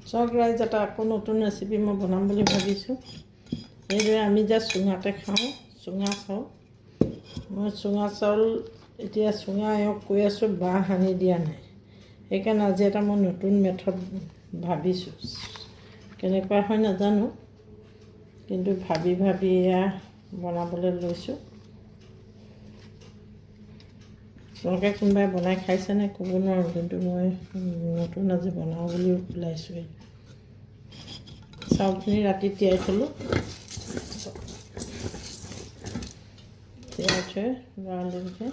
চাওক ৰাইজ, এটা আকৌ নতুন ৰেচিপি মই বনাম বুলি ভাবিছোঁ। এইদৰে আমি যে চুঙাতে খাওঁ, চুঙা চাউল, মই চুঙা চাউল এতিয়া চুঙা এওক কৈ আছোঁ, বাঁহ সানি দিয়া নাই। সেইকাৰণে আজি এটা মই নতুন মেথড ভাবিছোঁ। কেনেকুৱা হয় নাজানো, কিন্তু ভাবি এয়া বনাবলৈ লৈছোঁ। তোমালোকে কোনোবাই বনাই খাইছেনে ক'ব নোৱাৰোঁ, কিন্তু মই নতুন আজি বনাওঁ বুলি ওলাইছোঁ। চাউলখিনি ৰাতি তিয়াই থ'লোঁ, তিয়াই থৈ লৰালৰিকৈ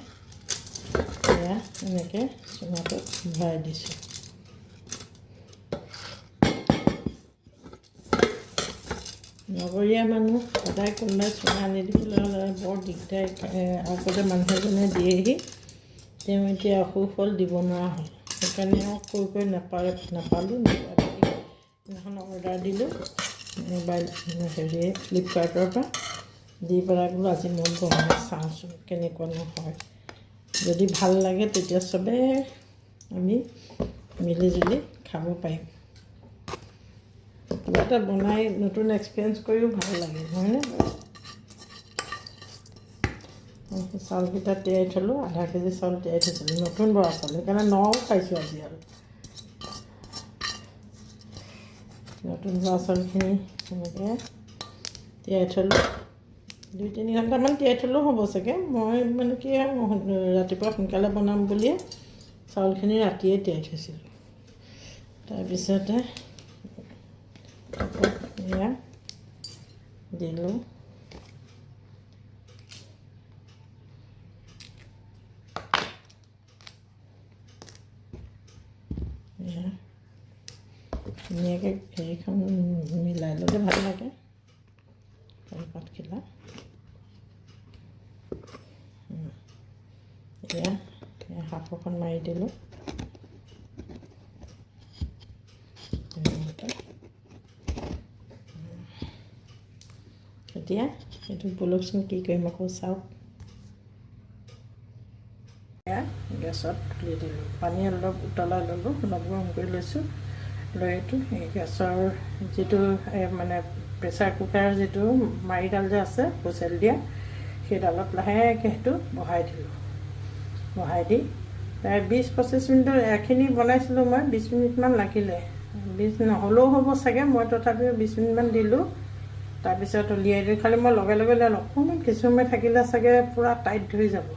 এয়া এনেকৈ চুঙাটোত ভৰাই দিছোঁ। নগৰীয়া মানুহ সদায় কোনোবাই চুঙা নিদিবলৈ হ'লে বৰ দিগদাৰ। আগতে মানুহ এজনে দিয়েহি, তেওঁ এতিয়া অসুখ হ'ল, দিব নোৱাৰা হ'ল। সেইকাৰণে কৈ নাপালোঁ। সেইদিনাখন অৰ্ডাৰ দিলোঁ মোবাইল ফ্লিপকাৰ্টৰ পৰা, দি পেলাই বোলো আজি মই বনাই চাওঁচোন কেনেকুৱানো হয়। যদি ভাল লাগে তেতিয়া চবেই আমি মিলিজুলি খাব পাৰিম। কিবা এটা বনাই নতুন এক্সপিৰিয়েঞ্চ কৰিও ভাল লাগে, হয়নে? চাউলকেইটা তিয়াই থ'লোঁ, আধা কেজি চাউল তিয়াই থৈছিলোঁ, নতুন বৰা চাউল, সেইকাৰণে নও খাইছোঁ আজি। আৰু নতুন বৰা চাউলখিনি এনেকৈ তিয়াই থ'লোঁ, 2-3 ঘণ্টামান তিয়াই থ'লেও হ'ব চাগে। মই মানে কি ৰাতিপুৱা সোনকালে বনাম বুলিয়ে চাউলখিনি ৰাতিয়ে তিয়াই থৈছিলোঁ। তাৰপিছতে এয়া দিলোঁ, ধুনীয়াকৈ হেৰিখন মিলাই ল'লে ভাল লাগে, কলপাতখিলা। এতিয়া সাঁফৰখন মাৰি দিলোঁ। এতিয়া এইটো বলকচোন কি কৰিম আকৌ চাওক। এয়া গেছত তুলি দিলোঁ, পানী অলপ উতলাই ল'লোঁ, অলপ গৰম কৰি লৈছোঁ। লৈ এইটো এই গেছৰ যিটো মানে প্ৰেছাৰ কুকাৰ যিটো মাৰিডাল যে আছে হুইচেল দিয়া, সেইডালত লাহেকৈ সেইটো বহাই দিলোঁ। বহাই দি প্ৰায় 20-25 মিনিটৰ এখিনি বনাইছিলোঁ মই, 20 মিনিটমান লাগিলে। 20 নহ'লেও হ'ব চাগে, মই তথাপিও 20 মিনিটমান দিলোঁ। তাৰপিছত উলিয়াই দিওঁ। খালি মই লগে লগে অকণমান কিছু সময় থাকিলে চাগে পূৰা টাইট ধৰি যাব,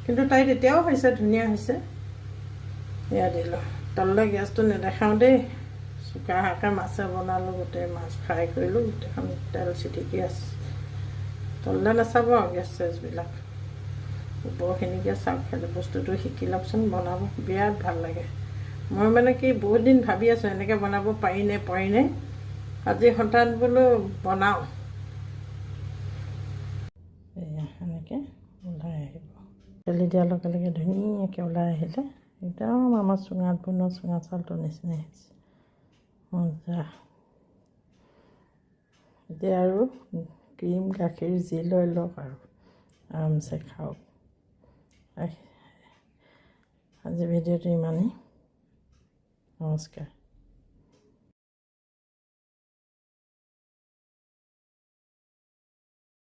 কিন্তু টাইট এতিয়াও হৈছে, ধুনীয়া হৈছে। এয়া দিলোঁ, তললৈ গেছটো নেদেখাওঁ দেই। চুকা শাকে মাছে বনালোঁ, গোটেই মাছ ফ্ৰাই কৰিলোঁ, গোটেইখন তেল চিটিকি আছে। তললৈ নাচাব আৰু গেছ চেছবিলাক, ওপৰখিনিকে চাওক। খালি বস্তুটো শিকি লওকচোন, বনাব বিৰাট ভাল লাগে। মই মানে কি বহুত দিন ভাবি আছোঁ এনেকৈ বনাব পাৰিনে। আজি হঠাৎ বোলো বনাওঁ। এয়া এনেকৈ ওলাই আহিব, তেলি দিয়াৰ লগে লগে ধুনীয়াকৈ ওলাই আহিলে একদম আমাৰ চুঙাত বনোৱা চুঙা চাউলটোৰ নিচিনাই হৈছে, মজা। এতিয়া আৰু ক্ৰীম গাখীৰ যি লৈ লওক আৰু আৰামছে খাওক। আজি ভিডিঅ'টো ইমানেই, নমস্কাৰ।